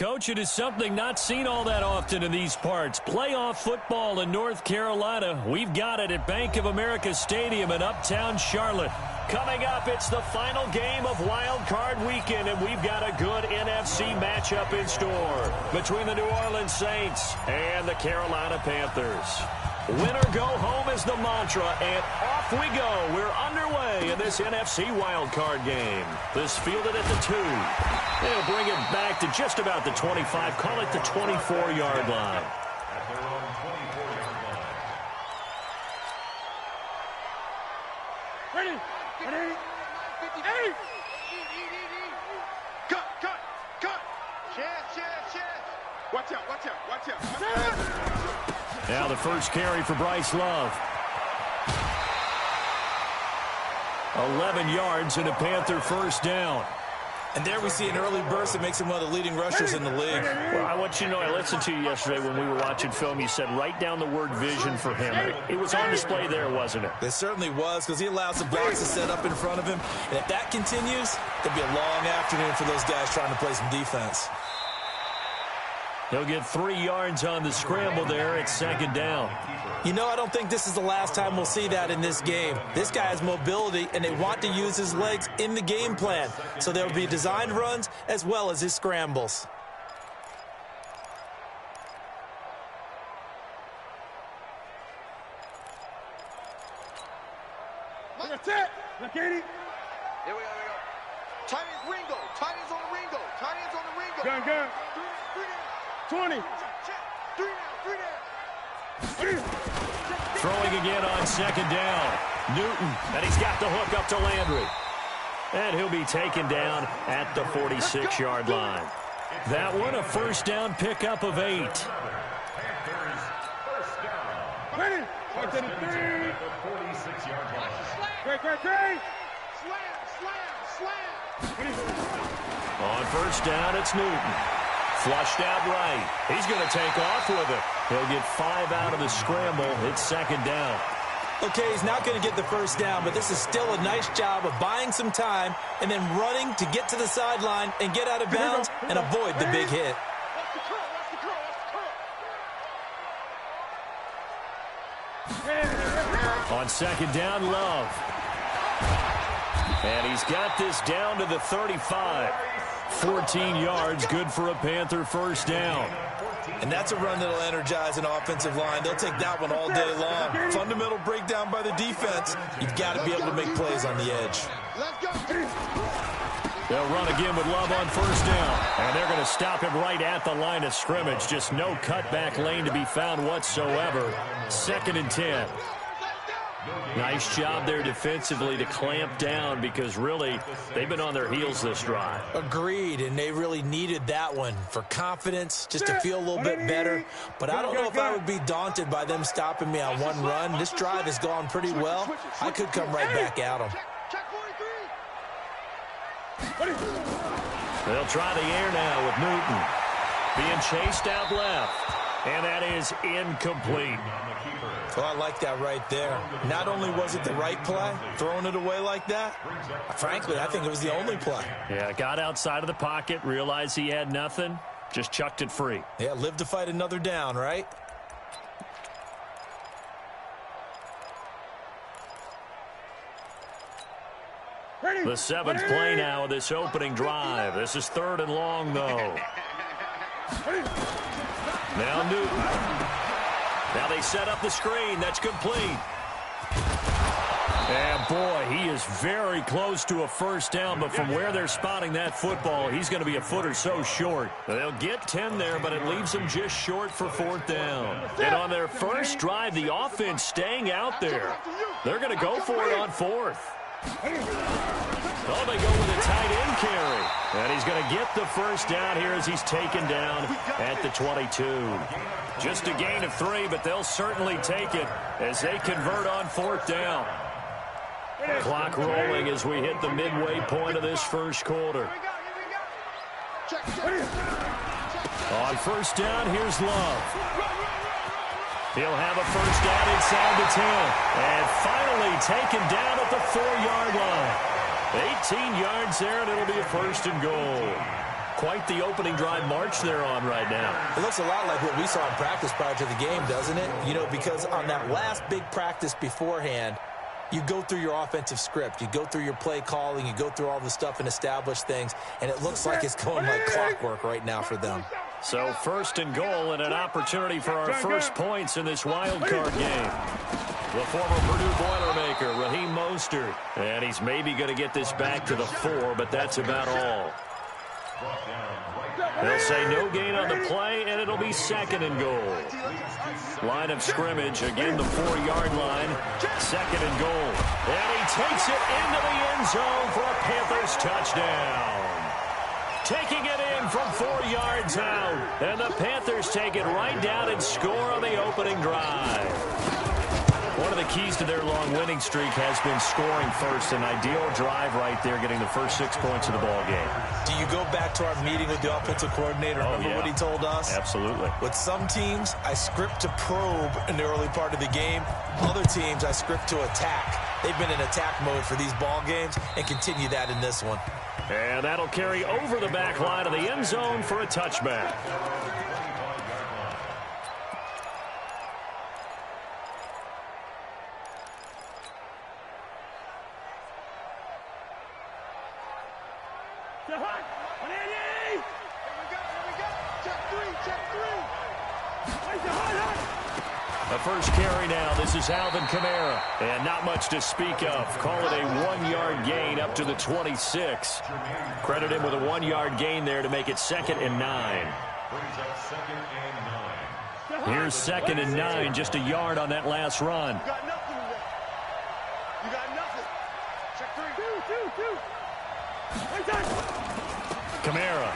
Coach, it is something not seen all that often in these parts. Playoff football in North Carolina. We've got it at Bank of America Stadium in Uptown Charlotte. Coming up, it's the final game of Wild Card Weekend, and we've got a good NFC matchup in store between the New Orleans Saints and the Carolina Panthers. Winner go home is the mantra, and off we go. We're underway in this NFC wildcard game. This fielded at the 2. They'll bring it back to just about the 25. Call it the 24-yard line. Ready? Ready? 58! Cut! Chance! Watch out! Now the first carry for Bryce Love. 11 yards and a Panther first down. And there we see an early burst that makes him one of the leading rushers in the league. Well, I want you to know, I listened to you yesterday when we were watching film. You said write down the word vision for him. It was on display there, wasn't it? It certainly was, because he allows the blocks to set up in front of him. And if that continues, it'll be a long afternoon for those guys trying to play some defense. He'll get 3 yards on the scramble there at second down. You know, I don't think this is the last time we'll see that in this game. This guy has mobility, and they want to use his legs in the game plan. So there will be designed runs as well as his scrambles. That's it! Look at it! Here we go. Tight ends Ringo. Tight ends on the Ringo. Gun. 20. Throwing again on second down. Newton, and he's got the hook up to Landry. And he'll be taken down at the 46-yard line. That one, a first down pickup of 8. Ready? Right to the 3. Great. Slam. On first down, it's Newton. Flushed out right. He's going to take off with it. He'll get 5 out of the scramble. It's second down. Okay, he's not going to get the first down, but this is still a nice job of buying some time and then running to get to the sideline and get out of bounds and avoid the big hit. On second down, Love. And he's got this down to the 35. 14 yards, good for a Panther first down. And that's a run that'll energize an offensive line. They'll take that one all day long. Fundamental breakdown by the defense. You've got to be able to make plays on the edge. They'll run again with Love on first down. And they're going to stop him right at the line of scrimmage. Just no cutback lane to be found whatsoever. Second and 10. Nice job there defensively to clamp down, because really they've been on their heels this drive. Agreed, and they really needed that one for confidence, just to feel a little bit better. But I don't know if I would be daunted by them stopping me on one run. This drive has gone pretty well. I could come right back at them. They'll try the air now with Newton. Being chased out left. And that is incomplete. Well, I like that right there. Not only was it the right play, throwing it away like that, frankly, I think it was the only play. Yeah, got outside of the pocket, realized he had nothing, just chucked it free. Yeah, live to fight another down, right? The 7th play now of this opening drive. This is 3rd and long, though. Now Newton. Now they set up the screen. That's complete. And, boy, he is very close to a first down, but from where they're spotting that football, he's going to be a foot or so short. They'll get 10 there, but it leaves them just short for 4th down. And on their first drive, the offense staying out there. They're going to go for it on 4th. Oh, they go with a tight end carry. And he's going to get the first down here as he's taken down at the 22. Just a gain of 3, but they'll certainly take it as they convert on 4th down. Clock rolling as we hit the midway point of this first quarter. On first down, here's Love. He'll have a first down inside the 10. And finally taken down at the 4-yard line. 18 yards there, and it'll be a 1st and goal. quite the opening drive march they're on right now. It looks a lot like what we saw in practice prior to the game, doesn't it? You know, because on that last big practice beforehand, you go through your offensive script. You go through your play calling. You go through all the stuff and establish things. And it looks like it's going like clockwork right now for them. So first and goal and an opportunity for our first points in this wild card game. The former Purdue Boilermaker, Raheem Mostert. And he's maybe going to get this back to the 4, but that's about all. They'll say no gain on the play, and it'll be second and goal. Line of scrimmage, again the 4-yard line. Second and goal. And he takes it into the end zone for a Panthers touchdown. Taking it in from 4 yards out. And the Panthers take it right down and score on the opening drive. One of the keys to their long winning streak has been scoring first. An ideal drive right there, getting the first 6 points of the ball game. Do you go back to our meeting with the offensive coordinator? Remember what he told us? Absolutely. With some teams, I script to probe in the early part of the game. Other teams, I script to attack. They've been in attack mode for these ball games and continue that in this one. And that'll carry over the back line of the end zone for a touchback. The first carry now. This is Alvin Kamara. And not much to speak of. Call it a 1-yard gain up to the 26. Credit him with a 1-yard gain there to make it 2nd and 9. Here's 2nd and 9. Just a yard on that last run. You got nothing with that. You got nothing. Check 3. Kamara.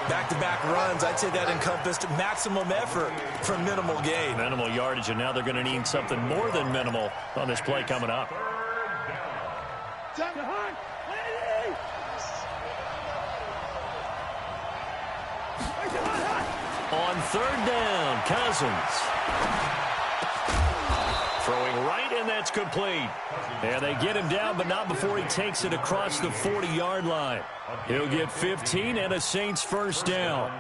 Back-to-back runs, I'd say that encompassed maximum effort for minimal gain. Minimal yardage, and now they're going to need something more than minimal on this play coming up. On 3rd down, Cousins. Throwing right, and that's complete. And they get him down, but not before he takes it across the 40-yard line. He'll get 15 and a Saints first down.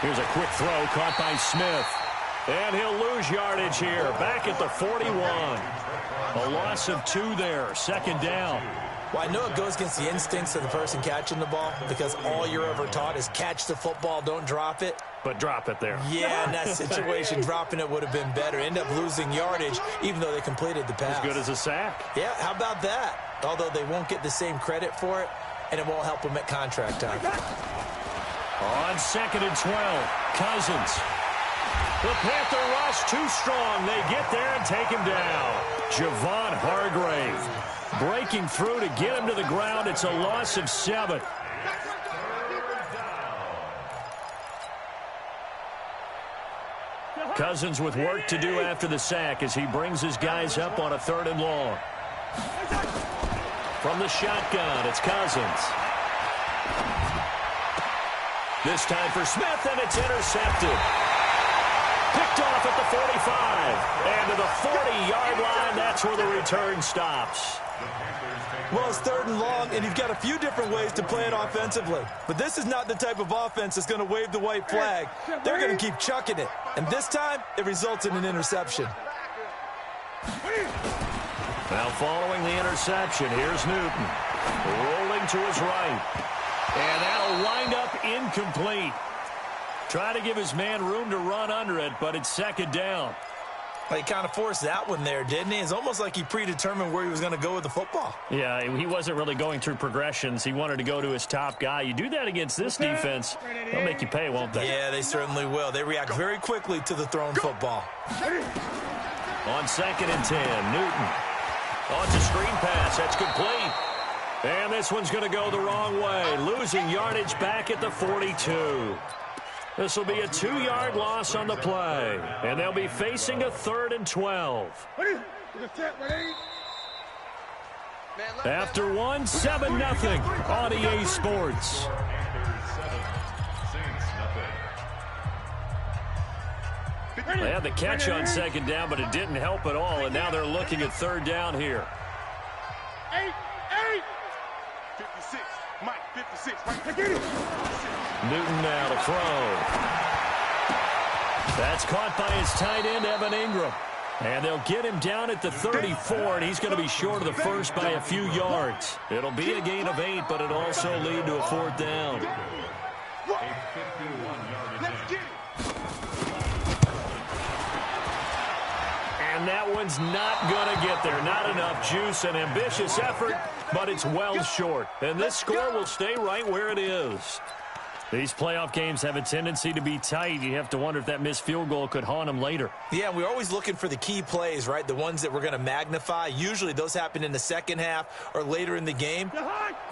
Here's a quick throw caught by Smith. And he'll lose yardage here. Back at the 41. A loss of 2 there. 2nd down. Well, I know it goes against the instincts of the person catching the ball because all you're ever taught is catch the football, don't drop it. But drop it there. Yeah, in that situation, dropping it would have been better. End up losing yardage, even though they completed the pass. As good as a sack. Yeah, how about that? Although they won't get the same credit for it, and it won't help them at contract time. On 2nd and 12, Cousins. The Panther rush too strong. They get there and take him down. Javon Hargrave breaking through to get him to the ground. It's a loss of 7. Cousins with work to do after the sack as he brings his guys up on a 3rd and long. From the shotgun, it's Cousins. This time for Smith, and it's intercepted. Picked off at the 45. And to the 40-yard line, that's where the return stops. Well, it's 3rd and long, and you've got a few different ways to play it offensively. But this is not the type of offense that's going to wave the white flag. They're going to keep chucking it. And this time, it results in an interception. Now following the interception, here's Newton. Rolling to his right. And that'll wind up incomplete. Trying to give his man room to run under it, but it's 2nd down. Well, he kind of forced that one there, didn't he? It's almost like he predetermined where he was going to go with the football. Yeah, he wasn't really going through progressions. He wanted to go to his top guy. You do that against this defense, they'll make you pay, won't they? Yeah, they certainly will. They react very quickly to the thrown football. On 2nd and 10, Newton. On to screen pass. That's complete. And this one's going to go the wrong way. Losing yardage back at the 42. This will be a 2-yard loss on the play. And they'll be facing a 3rd and 12. After one, 7-0 on EA Sports. They had the catch on second down, but it didn't help at all, and now they're looking at third down here. 56. Mike, 56. Mike, get it. Newton now to throw. That's caught by his tight end, Evan Ingram. And they'll get him down at the 34, and he's going to be short of the first by a few yards. It'll be a gain of 8, but it'll also lead to a fourth down. And that one's not going to get there. Not enough juice. An ambitious effort, but it's well short. And this score will stay right where it is. These playoff games have a tendency to be tight. You have to wonder if that missed field goal could haunt them later. Yeah, we're always looking for the key plays, right? The ones that we're going to magnify. Usually those happen in the second half or later in the game.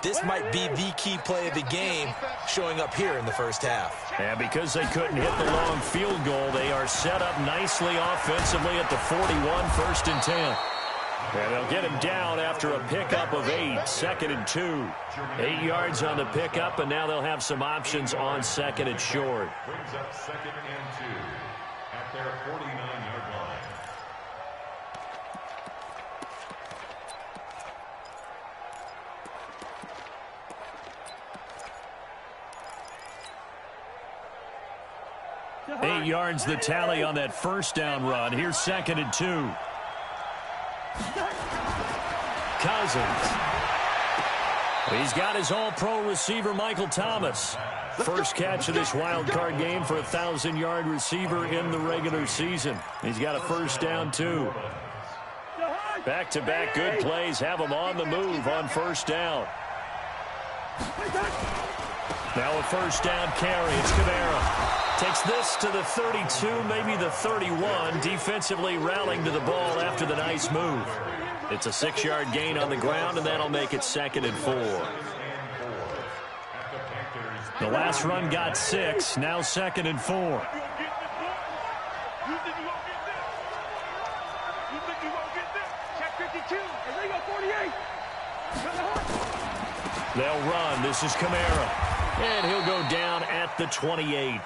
This might be the key play of the game showing up here in the first half. And because they couldn't hit the long field goal, they are set up nicely offensively at the 41, 1st and 10. And they'll get him down after a pickup of 8, 2nd and 2. 8 yards on the pickup, and now they'll have some options on 2nd and short. Brings up 2nd and 2 at their 49-yard line. 8 yards the tally on that first down run. Here's 2nd and 2. Cousins. He's got his all-pro receiver, Michael Thomas. First catch of this wild card game for a 1,000-yard receiver in the regular season. He's got a first down, too. Back-to-back good plays have him on the move on first down. Now a first down carry. It's Kamara. Takes this to the 32, maybe the 31, defensively rallying to the ball after the nice move. It's a 6-yard gain on the ground, and that'll make it 2nd and 4. The last run got 6, now 2nd and 4. They'll run. This is Kamara. And he'll go down at the 28.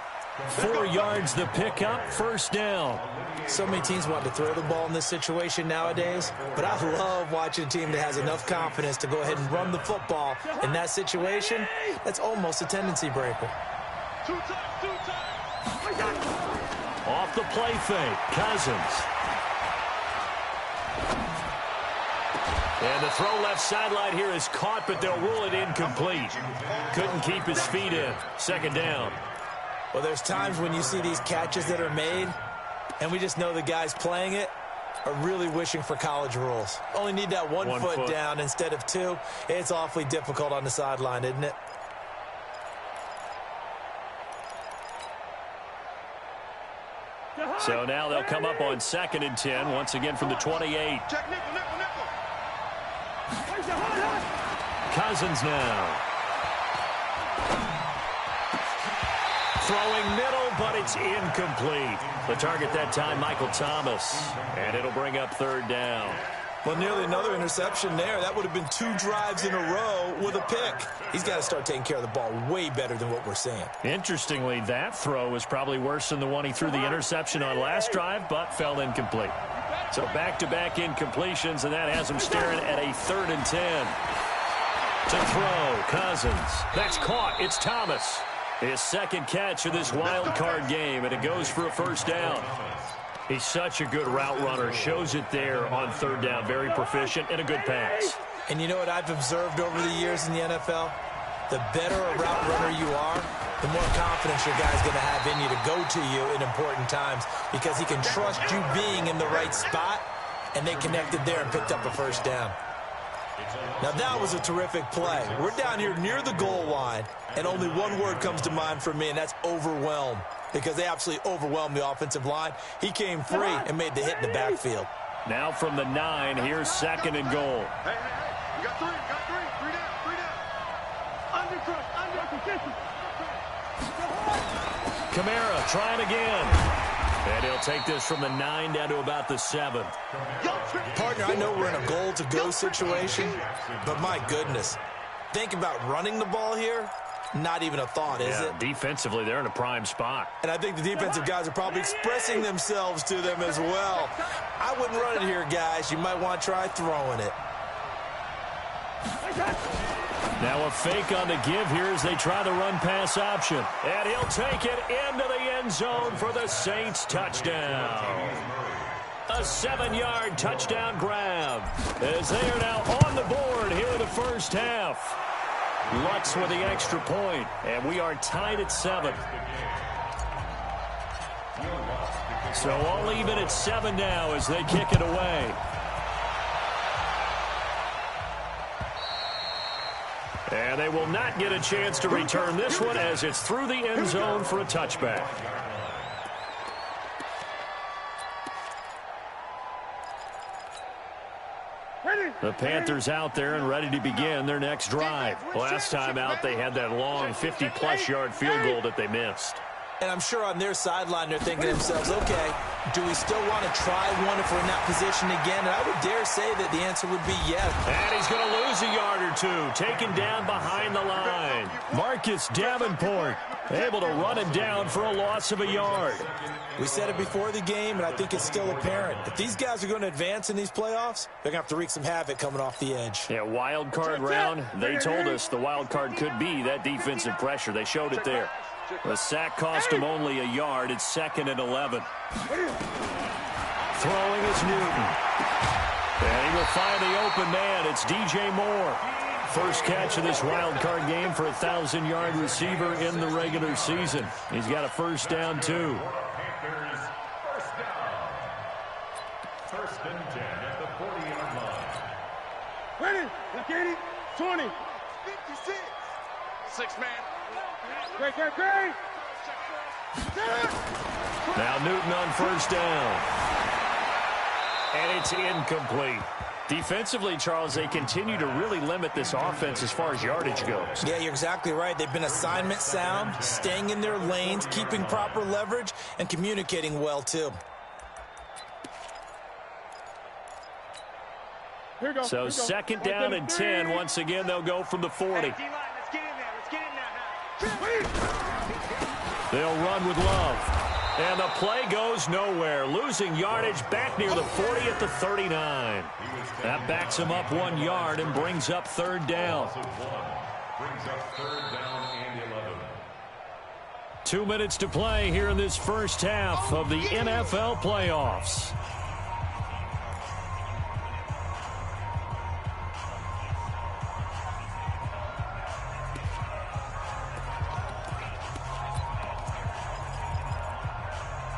4 yards the pickup, first down. So many teams want to throw the ball in this situation nowadays, but I love watching a team that has enough confidence to go ahead and run the football. In that situation, that's almost a tendency breaker. Off the play fake, Cousins. And the throw left sideline here is caught, but they'll rule it incomplete. Couldn't keep his feet in. 2nd down. Well, there's times when you see these catches that are made, and we just know the guys playing it are really wishing for college rules. Only need that one foot down instead of 2. It's awfully difficult on the sideline, isn't it? So now they'll come up on 2nd and 10, once again from the 28. Cousins now. Throwing middle, but it's incomplete. The target that time, Michael Thomas. And it'll bring up 3rd down. Well, nearly another interception there. That would have been 2 drives in a row with a pick. He's got to start taking care of the ball way better than what we're seeing. Interestingly, that throw was probably worse than the one he threw the interception on last drive, but fell incomplete. So back-to-back incompletions, and that has him staring at a 3rd and 10. To throw, Cousins. That's caught. It's Thomas. His 2nd catch of this wild card game, and it goes for a first down. He's such a good route runner. Shows it there on 3rd down. Very proficient and a good pass. And you know what I've observed over the years in the NFL? The better a route runner you are, the more confidence your guy's going to have in you to go to you in important times, because he can trust you being in the right spot, and they connected there and picked up a first down. Now that was a terrific play. We're down here near the goal line, and only one word comes to mind for me, and that's overwhelm, because they absolutely overwhelmed the offensive line. He came free and made the hit in the backfield. Now from the 9, here's 2nd and goal. Hey, you got 3, Three down. Under position. Kamara trying again. And he'll take this from the 9 down to about the 7. Partner, I know we're in a goal-to-go situation, but my goodness, think about running the ball here. not even a thought, is it? Defensively, they're in a prime spot. And I think the defensive guys are probably expressing themselves to them as well. I wouldn't run it here, guys. You might want to try throwing it. Now a fake on the give here as they try the run-pass option. And he'll take it into the end zone for the Saints touchdown. A 7-yard touchdown grab as they are now on the board here in the first half. Lutz with the extra point, and we are tied at 7. So all even at 7 now as they kick it away. And they will not get a chance to return this one as it's through the end zone for a touchback. The Panthers out there and ready to begin their next drive. Last time out, they had that long 50-plus yard field goal that they missed. And I'm sure on their sideline they're thinking to themselves, okay, do we still want to try one if we're in that position again? And I would dare say that the answer would be yes. And he's going to lose a yard or two, taken down behind the line. Marcus Davenport able to run him down for a loss of a yard. We said it before the game, and I think it's still apparent. If these guys are going to advance in these playoffs, they're going to have to wreak some havoc coming off the edge. Yeah, wild card round. They told us the wild card could be that defensive pressure. They showed it there. The sack cost him only a yard. It's 2nd and 11. Throwing is Newton. And he will find the open man. It's DJ Moore. First catch of this wild card game for a 1,000-yard receiver in the regular season. He's got a first down, too. First and 10 at the 40-yard line. Ready? Look at it. 20. 56. 6-man. Great, great, great. Now Newton on first down. And it's incomplete. Defensively, Charles, they continue to really limit this offense as far as yardage goes. Yeah, you're exactly right. They've been assignment sound, staying in their lanes, keeping proper leverage, and communicating well, too. So 2nd down and 10. Once again, they'll go from the 40. They'll run with Love. And the play goes nowhere. Losing yardage back near the 40 at the 39. That backs him up 1 yard and brings up 3rd down. Brings up 3rd down and 11. 2 minutes to play here in this first half of the NFL playoffs.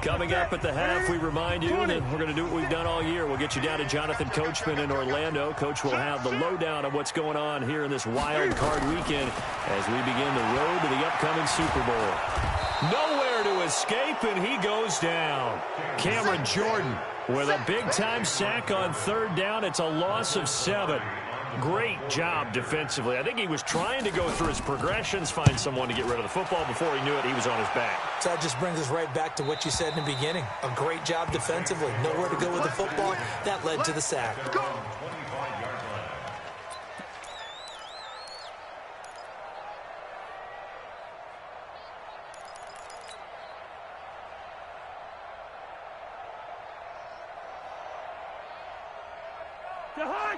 Coming up at the half, we remind you that we're going to do what we've done all year. We'll get you down to Jonathan Coachman in Orlando. Coach will have the lowdown of what's going on here in this wild card weekend as we begin the road to the upcoming Super Bowl. Nowhere to escape, and he goes down. Cameron Jordan with a big-time sack on 3rd down. It's a loss of 7. Great job defensively. I think he was trying to go through his progressions, find someone to get rid of the football. Before he knew it, he was on his back. So that just brings us right back to what you said in the beginning. A great job defensively. Nowhere to go with the football. That led to the sack.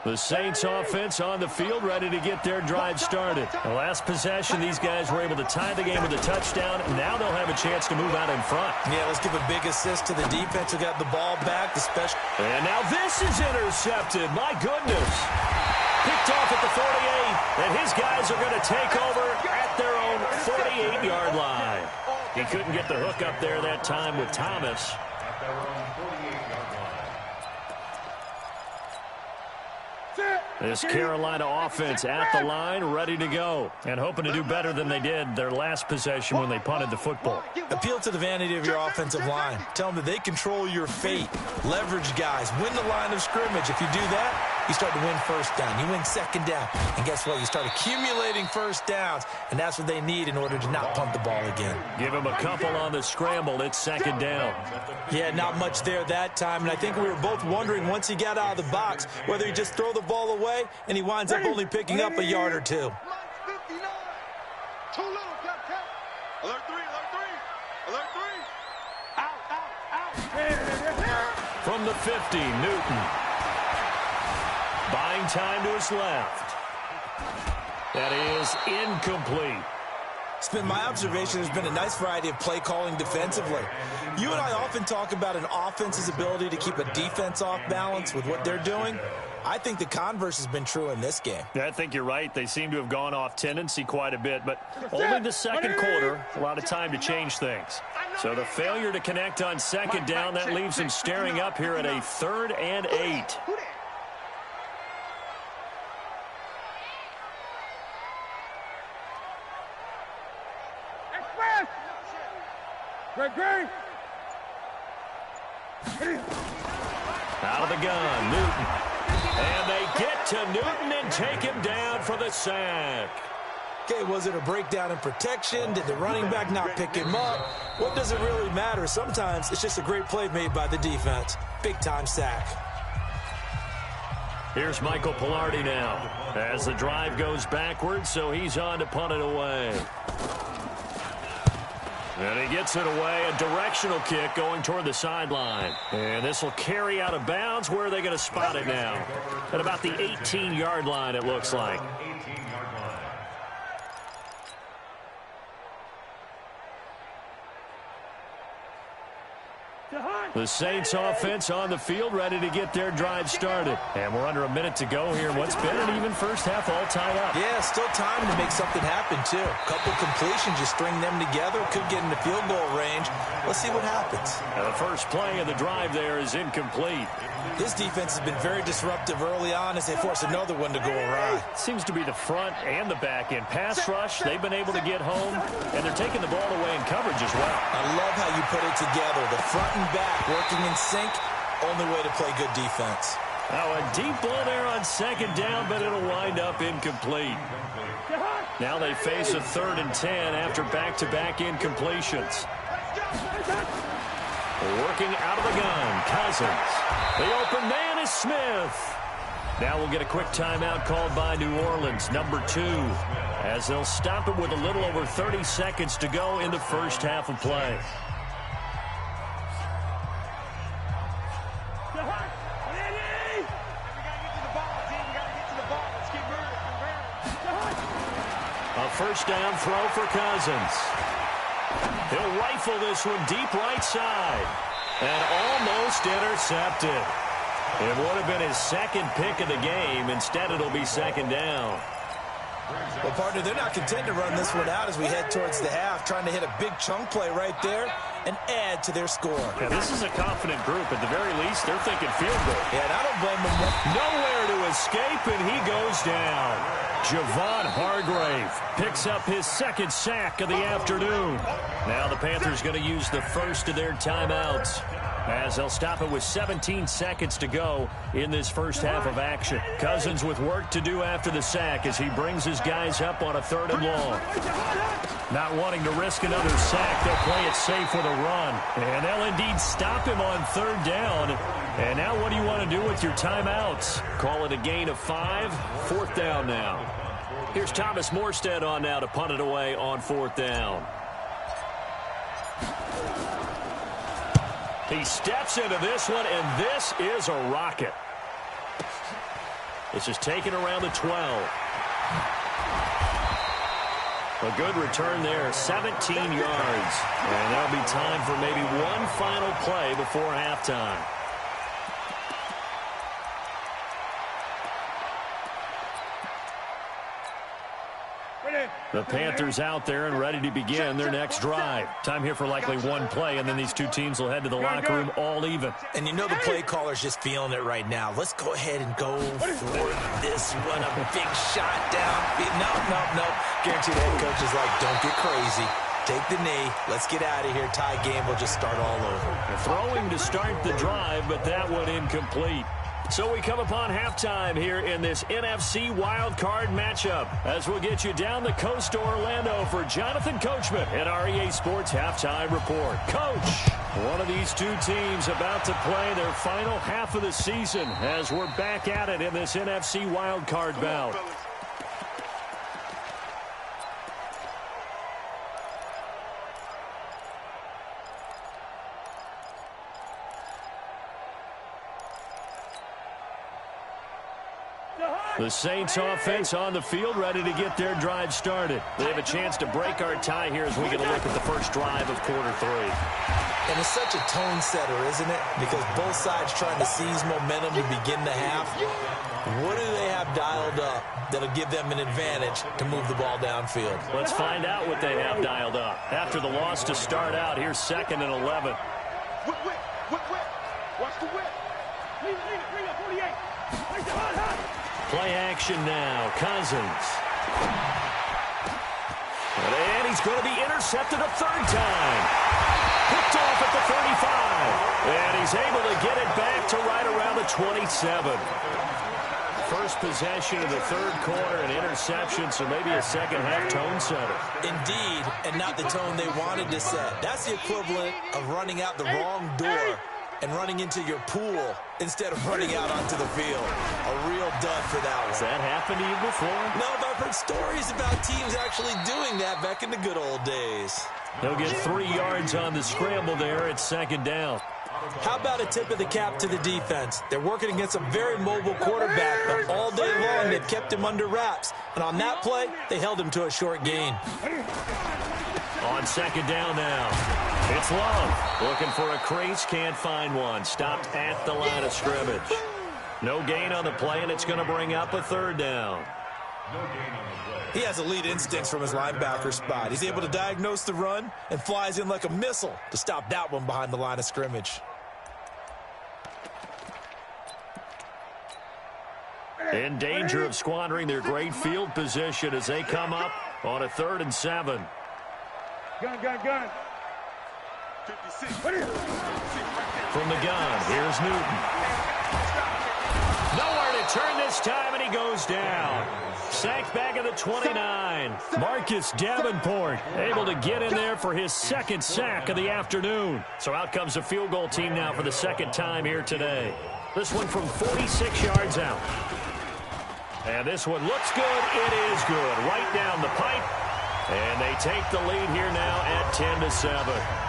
The Saints offense on the field, ready to get their drive started. The last possession, these guys were able to tie the game with a touchdown. Now they'll have a chance to move out in front. Yeah, let's give a big assist to the defense who got the ball back. The special. And now this is intercepted. My goodness. Picked off at the 48, and his guys are going to take over at their own 48-yard line. He couldn't get the hook up there that time with Thomas. At their own 48-yard line. This Carolina offense at the line, ready to go, and hoping to do better than they did their last possession when they punted the football. Appeal to the vanity of your offensive line. Tell them that they control your fate. Leverage guys. Win the line of scrimmage. If you do that, you start to win first down. You win second down. And guess what? You start accumulating first downs, and that's what they need in order to not punt the ball again. Give him a couple on the scramble. It's second down. Yeah, not much there that time, and I think we were both wondering once he got out of the box whether he just throw the ball away and he winds up only picking up a yard or two. Too little, got count. Alert three, alert three. Alert three. Out, out, out. From the 50, Newton. Buying time to his left. That is incomplete. It's been my observation there's been a nice variety of play calling defensively. You and I often talk about an offense's ability to keep a defense off balance with what they're doing. I think the converse has been true in this game. Yeah, I think you're right. They seem to have gone off tendency quite a bit, but only the second quarter, a lot of time to change things. So the failure to connect on second down, that leaves them staring up here at a 3rd and 8. Great. Out of the gun, Newton. And they get to Newton and take him down for the sack. Okay, was it a breakdown in protection? Did the running back not pick him up? What does it really matter? Sometimes it's just a great play made by the defense. Big-time sack. Here's Michael Palardy now as the drive goes backwards, so he's on to punt it away. And he gets it away, a directional kick going toward the sideline. And this will carry out of bounds. Where are they going to spot it now? At about the 18-yard line, it looks like. The Saints offense on the field, ready to get their drive started. And we're under a minute to go here. What's been an even first half, all tied up. Yeah, still time to make something happen, too. A couple completions, just string them together. Could get into field goal range. Let's see what happens. And the first play of the drive there is incomplete. This defense has been very disruptive early on as they force another one to go awry. Seems to be the front and the back end. Pass rush, they've been able to get home, and they're taking the ball away in coverage as well. I love how you put it together. The front and back working in sync, only way to play good defense. Now a deep ball there on second down, but it'll wind up incomplete. Now they face a 3rd and 10 after back-to-back incompletions. Working out of the gun, Cousins. The open man is Smith. Now we'll get a quick timeout called by New Orleans, number 2, as they'll stop it with a little over 30 seconds to go in the first half of play. A first down throw for Cousins. He'll rifle this one deep right side. And almost intercepted. It would have been his second pick of the game. Instead, it'll be second down. Well, partner, they're not content to run this one out as we head towards the half, trying to hit a big chunk play right there and add to their score. Yeah, this is a confident group. At the very least, they're thinking field goal. Yeah, and I don't blame them. Nowhere to escape, and he goes down. Javon Hargrave picks up his second sack of the afternoon. Now the Panthers going to use the first of their timeouts, as they'll stop it with 17 seconds to go in this first half of action. Cousins with work to do after the sack as he brings his guys up on a 3rd and long. Not wanting to risk another sack, they'll play it safe with a run. And they'll indeed stop him on 3rd down. And now what do you want to do with your timeouts? Call it a gain of 5, 4th down now. Here's Thomas Morstead on now to punt it away on 4th down. He steps into this one, and this is a rocket. This is taken around the 12. A good return there, 17 yards. And there'll be time for maybe one final play before halftime. The Panthers out there and ready to begin their next drive. Time here for likely one play, and then these two teams will head to the locker room all even. And you know the play caller's just feeling it right now. Let's go ahead and go for this one. A big shot down. No. Guaranteed the head coach is like, don't get crazy. Take the knee. Let's get out of here. Tie game. We'll just start all over. Throwing to start the drive, but that one incomplete. So we come upon halftime here in this NFC wildcard matchup as we'll get you down the coast to Orlando for Jonathan Coachman at our EA Sports Halftime Report. Coach, one of these two teams about to play their final half of the season as we're back at it in this NFC wildcard bout. The Saints offense on the field, ready to get their drive started. They have a chance to break our tie here as we get a look at the first drive of quarter 3. And it's such a tone setter, isn't it? Because both sides trying to seize momentum to begin the half. What do they have dialed up that'll give them an advantage to move the ball downfield? Let's find out what they have dialed up. After the loss to start out, here's 2nd and 11. Whip. Watch the whip. Lead it, 48. Play action now. Cousins. And he's going to be intercepted a 3rd time. Picked off at the 35. And he's able to get it back to right around the 27. First possession of the 3rd quarter, an interception, so maybe a second-half tone setter. Indeed, and not the tone they wanted to set. That's the equivalent of running out the wrong door and running into your pool instead of running out onto the field. A real dud for that one. Has that happened to you before? No, but I've heard stories about teams actually doing that back in the good old days. He'll get 3 yards on the scramble there at 2nd down. How about a tip of the cap to the defense? They're working against a very mobile quarterback, but all day long they've kept him under wraps. And on that play, they held him to a short gain. On 2nd down now. It's Love. Looking for a crease, can't find one. Stopped at the line of scrimmage. No gain on the play, and it's going to bring up a 3rd down. He has elite instincts from his linebacker spot. He's able to diagnose the run and flies in like a missile to stop that one behind the line of scrimmage. In danger of squandering their great field position as they come up on a 3rd and 7. Gun. 56. From the gun, here's Newton. Nowhere to turn this time, and he goes down. Sacked back at the 29. Marcus Davenport able to get in there for his 2nd sack of the afternoon. So out comes the field goal team now for the 2nd time here today. This one from 46 yards out. And this one looks good. It is good. Right down the pipe. And they take the lead here now at 10-7.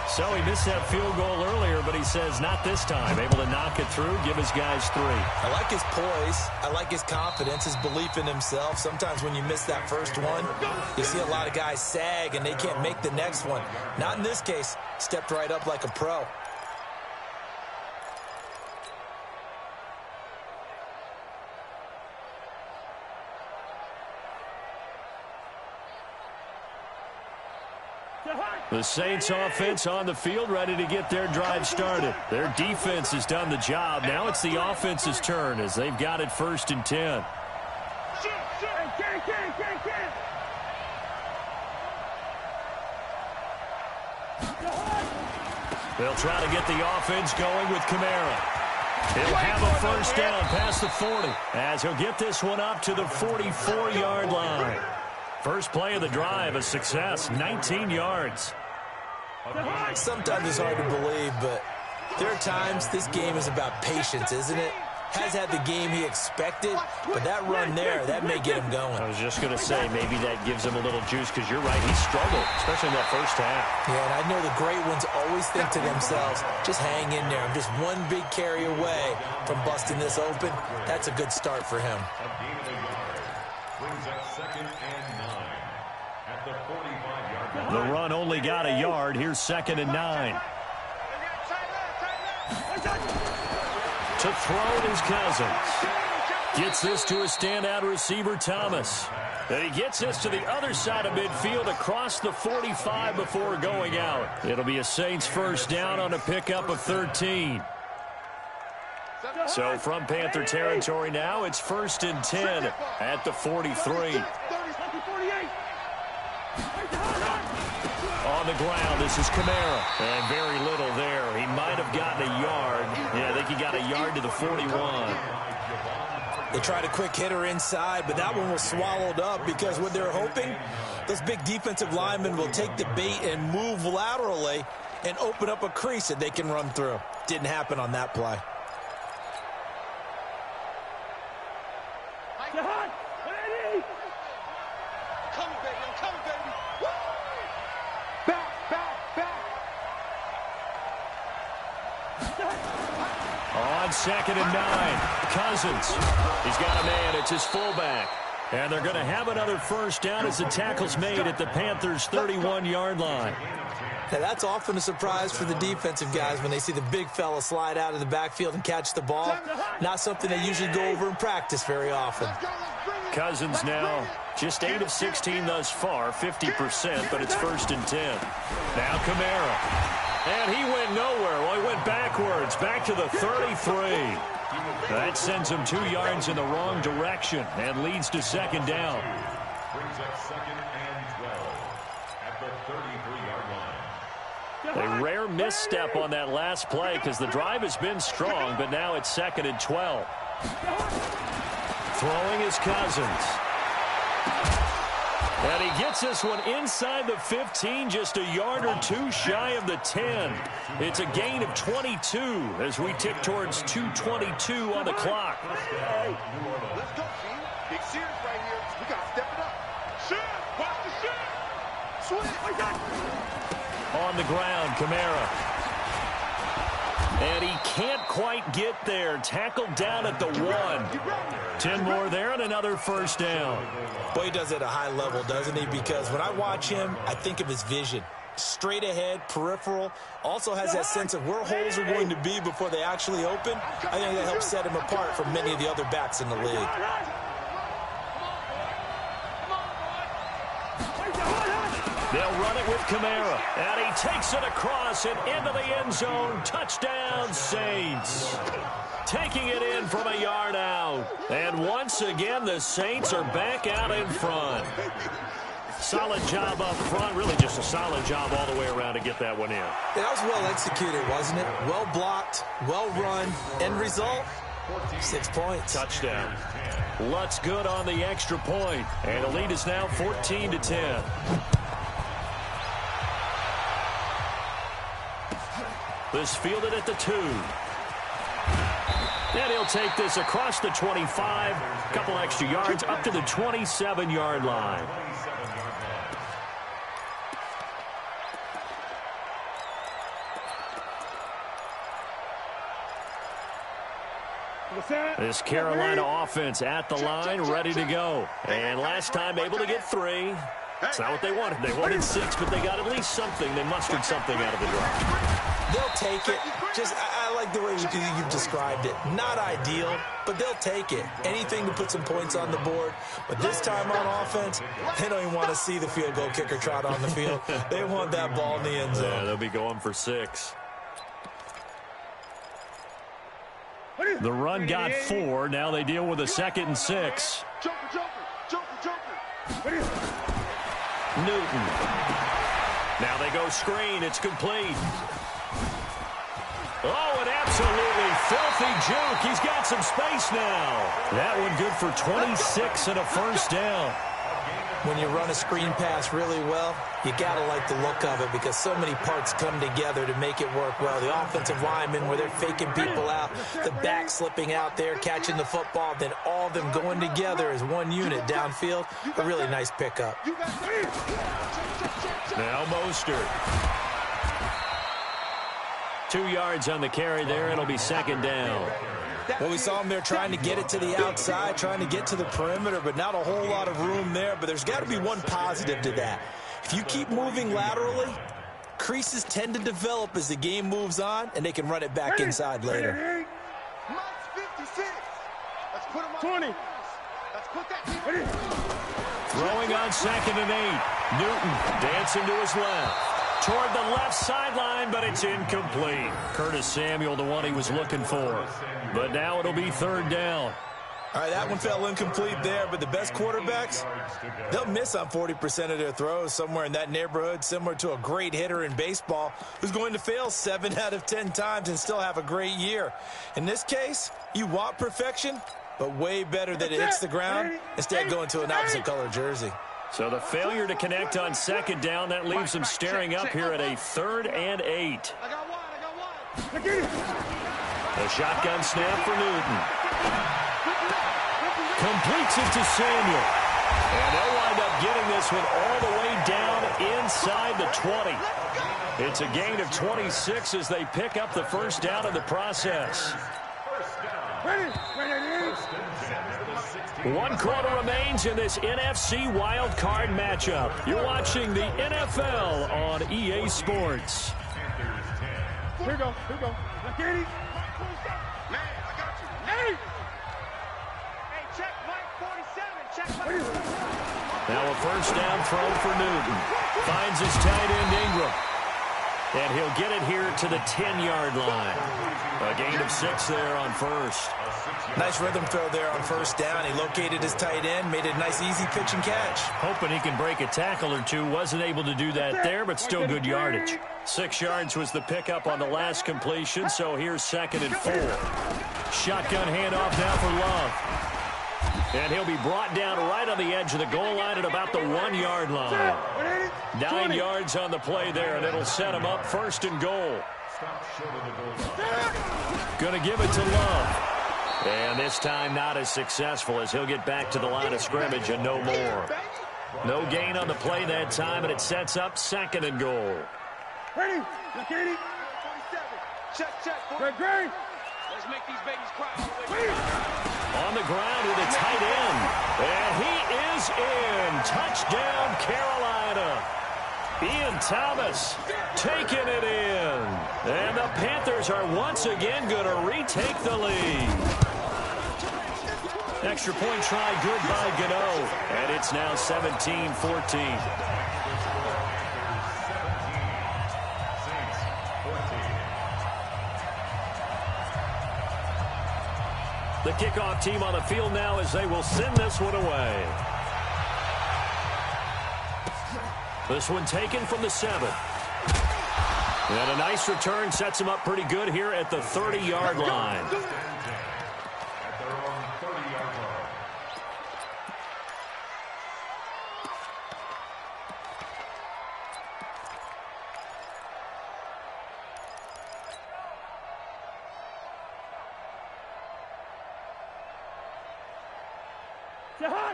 So he missed that field goal earlier, but he says not this time. Able to knock it through, give his guys 3. I like his poise. I like his confidence, his belief in himself. Sometimes when you miss that first one, you see a lot of guys sag and they can't make the next one. Not in this case. Stepped right up like a pro. The Saints offense on the field, ready to get their drive started. Their defense has done the job. Now it's the offense's turn as they've got it 1st and 10. They'll try to get the offense going with Kamara. He'll have a 1st down past the 40 as he'll get this one up to the 44-yard line. First play of the drive, a success, 19 yards. Sometimes it's hard to believe, but there are times this game is about patience, isn't it? Has had the game he expected, but that run there, that may get him going. I was just going to say, maybe that gives him a little juice because you're right, he struggled, especially in that first half. Yeah, and I know the great ones always think to themselves, just hang in there. I'm just one big carry away from busting this open. That's a good start for him. Brings up 2nd and 9 at the 45-yard line. The run only got a yard. Here's 2nd and 9. To throw is Cousins. Gets this to a standout receiver, Thomas. And he gets this to the other side of midfield across the 45 before going out. It'll be a Saints 1st down on a pickup of 13. So from Panther territory now, it's 1st and 10 at the 43. On the ground, this is Kamara. And very little there. He might have gotten a yard. Yeah, I think he got a yard to the 41. They tried a quick hitter inside, but that one was swallowed up because what they're hoping, those big defensive linemen will take the bait and move laterally and open up a crease that they can run through. Didn't happen on that play. On 2nd and 9. Cousins. He's got a man. It's his fullback. And they're going to have another first down as the tackle's made at the Panthers' 31-yard line. Now, that's often a surprise for the defensive guys when they see the big fella slide out of the backfield and catch the ball. Not something they usually go over in practice very often. Cousins now just 8 of 16 thus far, 50%, but it's 1st and 10. Now Kamara. And he went nowhere. Well, he went backwards, back to the 33. That sends him 2 yards in the wrong direction and leads to 2nd down. Brings up 2nd and 12 at the 33-yard line. A rare misstep on that last play because the drive has been strong, but now it's 2nd and 12. Throwing is Cousins. And he gets this one inside the 15, just a yard or 2 shy of the 10. It's a gain of 22 as we tick towards 2:22 on the clock. Let's go, team. Big series right here. We got to step it up. Shoot! Watch the shoot! Swing! On the ground, Kamara. And he can't quite get there. Tackled down at the 1. 10 more there and another first down. Boy, he does it at a high level, doesn't he? Because when I watch him, I think of his vision. Straight ahead, peripheral. Also has that sense of where holes are going to be before they actually open. I think that helps set him apart from many of the other backs in the league. They'll run it with Kamara. And he takes it across and into the end zone. Touchdown, Saints. Taking it in from a yard out. And once again, the Saints are back out in front. Solid job up front. Really just a solid job all the way around to get that one in. Yeah, that was well executed, wasn't it? Well blocked, well run. End result, 6 points. Touchdown. Lutz good on the extra point. And the lead is now 14-10. This fielded at the 2. And he'll take this across the 25. A couple extra yards up to the 27-yard line. This Carolina offense at the line, ready to go. And last time able to get 3. That's not what they wanted. They wanted 6, but they got at least something. They mustered something out of the drive. They'll take it. Just, I like the way you've described it. Not ideal, but they'll take it. Anything to put some points on the board. But this time on offense, they don't even want to see the field goal kicker trot on the field. They want that ball in the end zone. Yeah, they'll be going for 6. The run got 4. Now they deal with a 2nd and 6. Newton. Now they go screen. It's complete. Oh, an absolutely filthy juke. He's got some space now. That one good for 26 and a first down. When you run a screen pass really well, you got to like the look of it because so many parts come together to make it work well. The offensive linemen where they're faking people out, the back slipping out there, catching the football, then all of them going together as one unit downfield. A really nice pickup. Now Mostert. 2 yards on the carry there. It'll be 2nd down. Well, we saw him there trying to get it to the outside, trying to get to the perimeter, but not a whole lot of room there. But there's got to be one positive to that. If you keep moving laterally, creases tend to develop as the game moves on, and they can run it back inside later. Mike's 56. Let's put him on 20. Let's put that. Throwing on 2nd and 8. Newton dancing to his left. Toward the left sideline, but it's incomplete. Curtis Samuel, the one he was looking for. But now it'll be 3rd down. All right, that one fell incomplete there, but the best quarterbacks, they'll miss on 40% of their throws, somewhere in that neighborhood, similar to a great hitter in baseball who's going to fail 7 out of 10 times and still have a great year. In this case, you want perfection, but way better that it hits the ground instead of going to an opposite color jersey. So the failure to connect on 2nd down, that leaves them staring up here at a 3rd and 8. The shotgun snap for Newton. Completes it to Samuel. And they'll wind up getting this one all the way down inside the 20. It's a gain of 26 as they pick up the first down in the process. Ready. One quarter remains in this NFC wildcard matchup. You're watching the NFL on EA Sports. Here we go. Here we go. Look, Katie. Man, I got you. Hey! Hey, check Mike 47. Check Mike. Now a first down throw for Newton. Finds his tight end Ingram. And he'll get it here to the 10-yard line. A gain of 6 there on first. Nice rhythm throw there on first down. He located his tight end, made it a nice, easy pitch and catch. Hoping he can break a tackle or two. Wasn't able to do that there, but still good yardage. 6 yards was the pickup on the last completion, so here's 2nd and 4. Shotgun handoff now for Love. And he'll be brought down right on the edge of the goal line at about the 1-yard line. 9 yards on the play there, and it'll set him up 1st and goal. Going to give it to Love. And this time not as successful as he'll get back to the line of scrimmage and no more. No gain on the play that time, and it sets up 2nd and goal. Ready? Look, Katie. Check. Great. Let's make these babies cry. On the ground with a tight end. And he is in. Touchdown, Carolina. Ian Thomas taking it in. And the Panthers are once again going to retake the lead. Extra point try good by Gano. And it's now 17-14. The kickoff team on the field now as they will send this one away. This one taken from the 7. And a nice return sets him up pretty good here at the 30-yard line.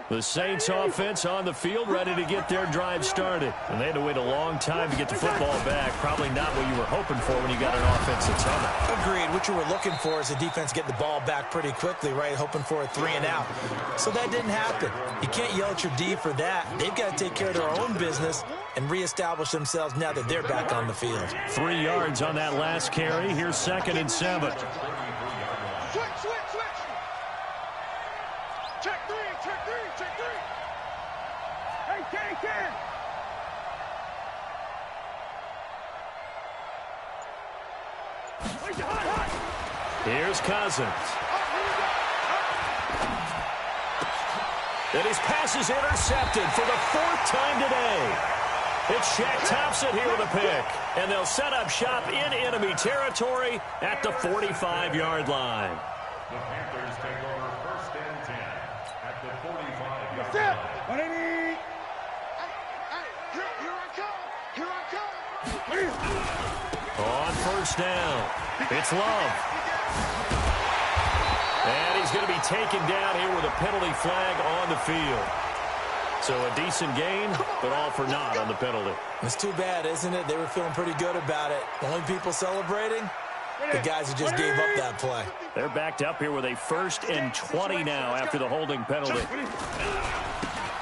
The Saints offense on the field, ready to get their drive started. And they had to wait a long time to get the football back. Probably not what you were hoping for when you got an offense that's humming. Agreed. What you were looking for is the defense getting the ball back pretty quickly, right? Hoping for a 3 and out. So that didn't happen. You can't yell at your D for that. They've got to take care of their own business and reestablish themselves now that they're back on the field. 3 yards on that last carry. Here's 2nd and 7. Switch. Check 3. Hey, Ken. Here's Cousins. And his pass is intercepted for the 4th time today. It's Shaq Thompson here with a pick. And they'll set up shop in enemy territory at the 45-yard line. The Panthers take over 1st and 10 at the 45-yard Here I come. On first down, it's Love. And he's going to be taken down here with a penalty flag on the field. So a decent gain, but all for naught on the penalty. It's too bad, isn't it? They were feeling pretty good about it. The only people celebrating, the guys who just gave up that play. They're backed up here with a 1st and 20 now after the holding penalty.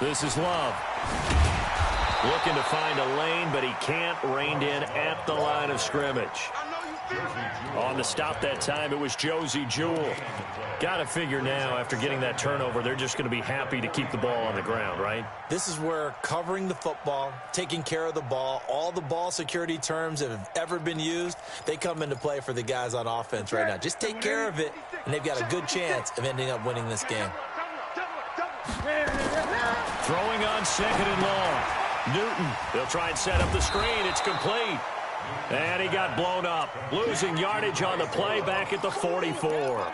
This is Love. Looking to find a lane, but he can't. Reined in at the line of scrimmage. On the stop that time, it was Josie Jewell. Got to figure now, after getting that turnover, they're just going to be happy to keep the ball on the ground, right? This is where covering the football, taking care of the ball, all the ball security terms that have ever been used, they come into play for the guys on offense right now. Just take care of it, and they've got a good chance of ending up winning this game. Throwing on 2nd and long. Newton, they'll try and set up the screen. It's complete. And he got blown up. Losing yardage on the play back at the 44.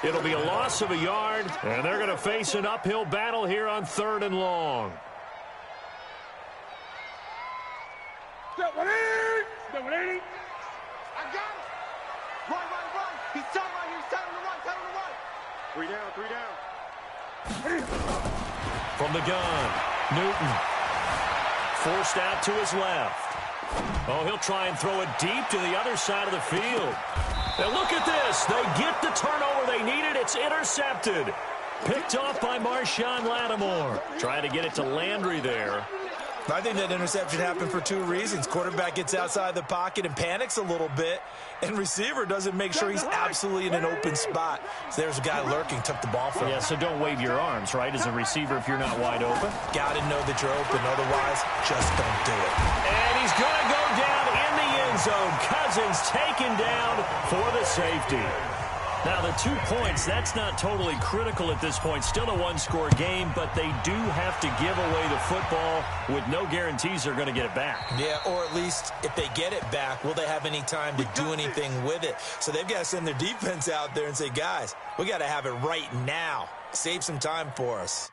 It'll be a loss of a yard, and they're going to face an uphill battle here on 3rd and long. Step 180. I got it. Run. He's telling right here. He's telling to run. 3 down. From the gun, Newton. Forced out to his left. Oh, he'll try and throw it deep to the other side of the field. And look at this. They get the turnover they needed. It's intercepted. Picked off by Marshawn Lattimore. Trying to get it to Landry there. I think that interception happened for two reasons. Quarterback gets outside the pocket and panics a little bit, and receiver doesn't make sure he's absolutely in an open spot. So there's a guy lurking, took the ball from him. Yeah, so don't wave your arms, right, as a receiver if you're not wide open. Got to know that you're open, otherwise just don't do it. And he's going to go down in the end zone. Cousins taken down for the safety. Now, the 2 points, that's not totally critical at this point. Still a one-score game, but they do have to give away the football with no guarantees they're going to get it back. Yeah, or at least if they get it back, will they have any time to do anything with it? So they've got to send their defense out there and say, guys, we got to have it right now. Save some time for us.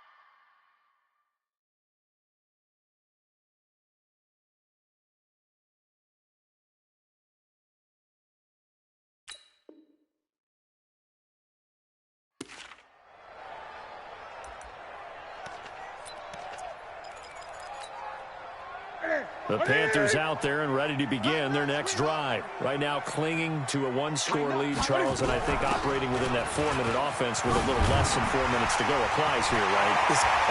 The Panthers out there and ready to begin their next drive. Right now clinging to a one-score lead, Charles, and I think operating within that 4-minute offense with a little less than 4 minutes to go applies here, right?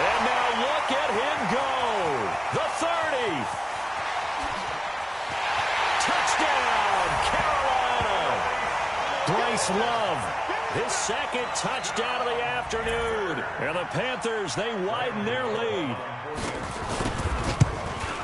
And now look at him go. The 30. Touchdown, Carolina. Bryce Love, his second touchdown of the afternoon. And the Panthers, they widen their lead.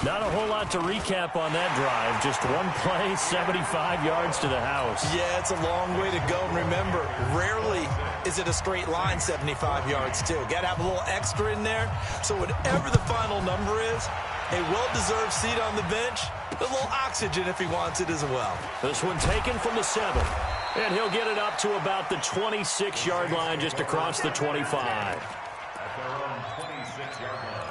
Not a whole lot to recap on that drive. Just one play, 75 yards to the house. Yeah, it's a long way to go. And remember, rarely is it a straight line 75 yards, too. Got to have a little extra in there. So whatever the final number is, a well-deserved seat on the bench, a little oxygen if he wants it as well. This one taken from the 7. And he'll get it up to about the 26-yard line, just across the 25. At their own 26-yard line.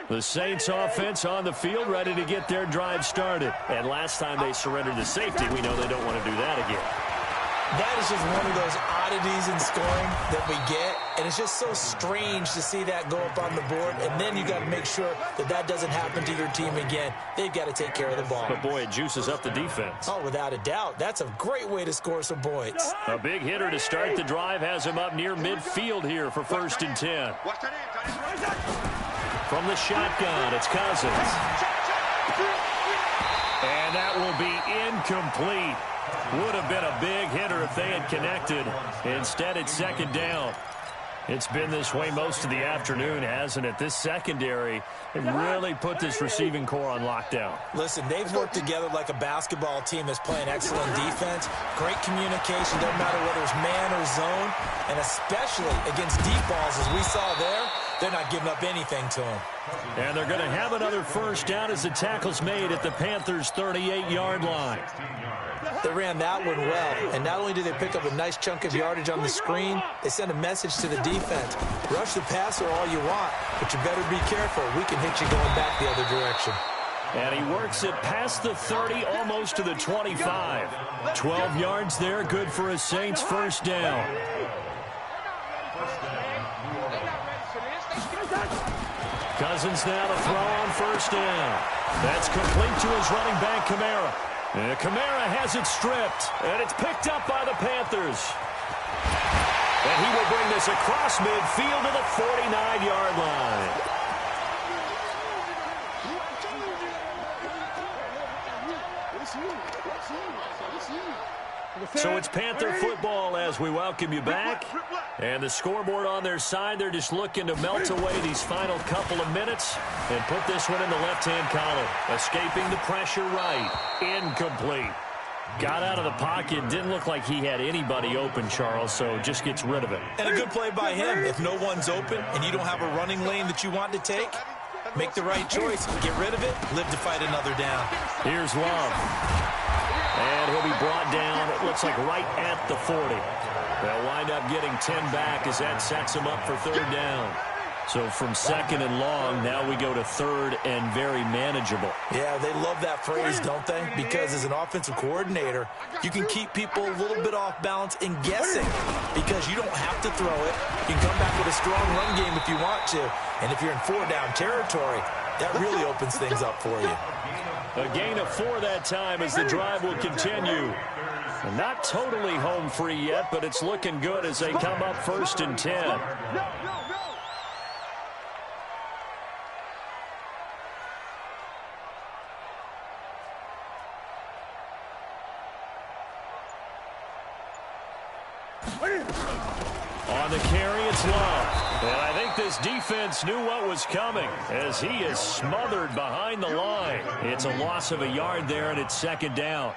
The Saints offense on the field, ready to get their drive started. And last time they surrendered to safety, we know they don't want to do that again. That is just one of those oddities in scoring that we get, and it's just so strange to see that go up on the board, and then you got to make sure that that doesn't happen to your team again. They've got to take care of the ball. But, boy, it juices up the defense. Oh, without a doubt. That's a great way to score some points. A big hitter to start the drive has him up near midfield here for 1st and 10. From the shotgun, it's Cousins. And that will be incomplete. Would have been a big hitter if they had connected. Instead, it's 2nd down. It's been this way most of the afternoon, hasn't it? This secondary really put this receiving core on lockdown. Listen, they've worked together like a basketball team that's playing excellent defense. Great communication, doesn't matter whether it's man or zone. And especially against deep balls, as we saw there, they're not giving up anything to them. And they're going to have another 1st down as the tackle's made at the Panthers' 38-yard line. They ran that one well, and not only did they pick up a nice chunk of yardage on the screen, they sent a message to the defense. Rush the passer all you want, but you better be careful. We can hit you going back the other direction. And he works it past the 30, almost to the 25. 12 yards there, good for a Saints 1st down. Cousins now to throw on 1st down. That's complete to his running back, Kamara. And Kamara has it stripped, and it's picked up by the Panthers. And he will bring this across midfield to the 49-yard line. So it's Panther football as we welcome you back. And the scoreboard on their side, they're just looking to melt away these final couple of minutes and put this one in the left-hand column. Escaping the pressure right. Incomplete. Got out of the pocket. Didn't look like he had anybody open, Charles, so just gets rid of it. And a good play by him. If no one's open and you don't have a running lane that you want to take, make the right choice. Get rid of it. Live to fight another down. Here's Love. And he'll be brought down, it looks like right at the 40. They'll wind up getting 10 back as that sets him up for 3rd down. So from 2nd and long, now we go to 3rd and very manageable. Yeah, they love that phrase, don't they? Because as an offensive coordinator, you can keep people a little bit off balance and guessing because you don't have to throw it. You can come back with a strong run game if you want to. And if you're in 4-down territory, That really opens things up for you. A gain of 4 that time as the drive will continue. Not totally home free yet, but it's looking good as they come up 1st and 10. On the carry, it's Love. And I think this defense knew what was coming as he is smothered behind the line. It's a loss of a yard there, and it's 2nd down.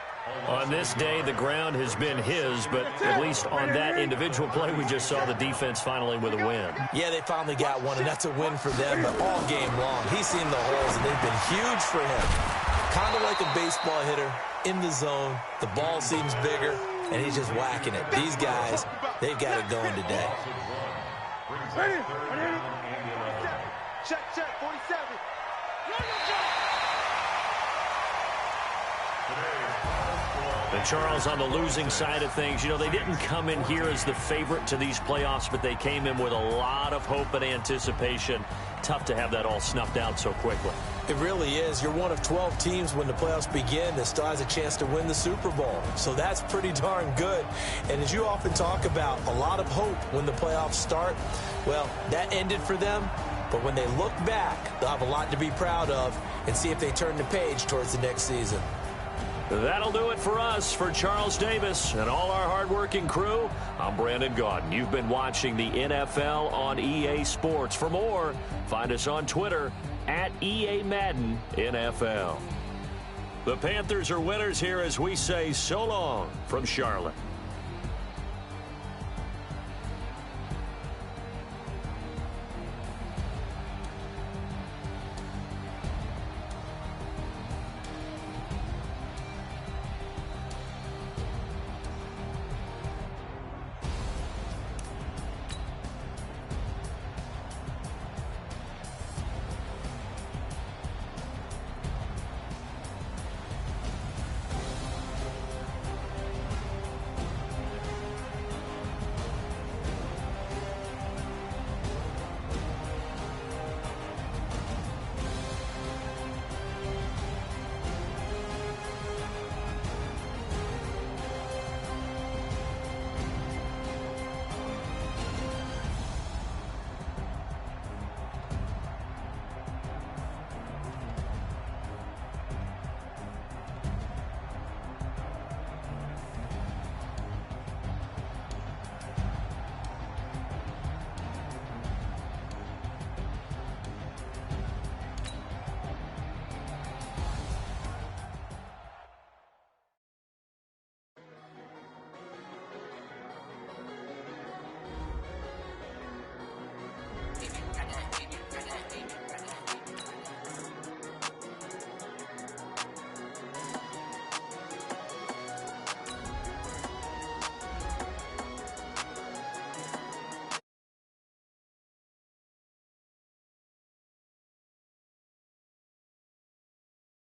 On this day, the ground has been his, but at least on that individual play, we just saw the defense finally with a win. Yeah, they finally got one, and that's a win for them, but all game long, he's seen the holes, and they've been huge for him. Kind of like a baseball hitter in the zone. The ball seems bigger, and he's just whacking it. These guys, they've got it going today. Check, 47. And Charles, on the losing side of things, you know, they didn't come in here as the favorite to these playoffs, but they came in with a lot of hope and anticipation. Tough to have that all snuffed out so quickly. It really is. You're one of 12 teams when the playoffs begin that still has a chance to win the Super Bowl. So that's pretty darn good. And as you often talk about, a lot of hope when the playoffs start. Well, that ended for them. But when they look back, they'll have a lot to be proud of and see if they turn the page towards the next season. That'll do it for us. For Charles Davis and all our hardworking crew, I'm Brandon Gaudin. You've been watching the NFL on EA Sports. For more, find us on Twitter at EA Madden NFL. The Panthers are winners here as we say so long from Charlotte.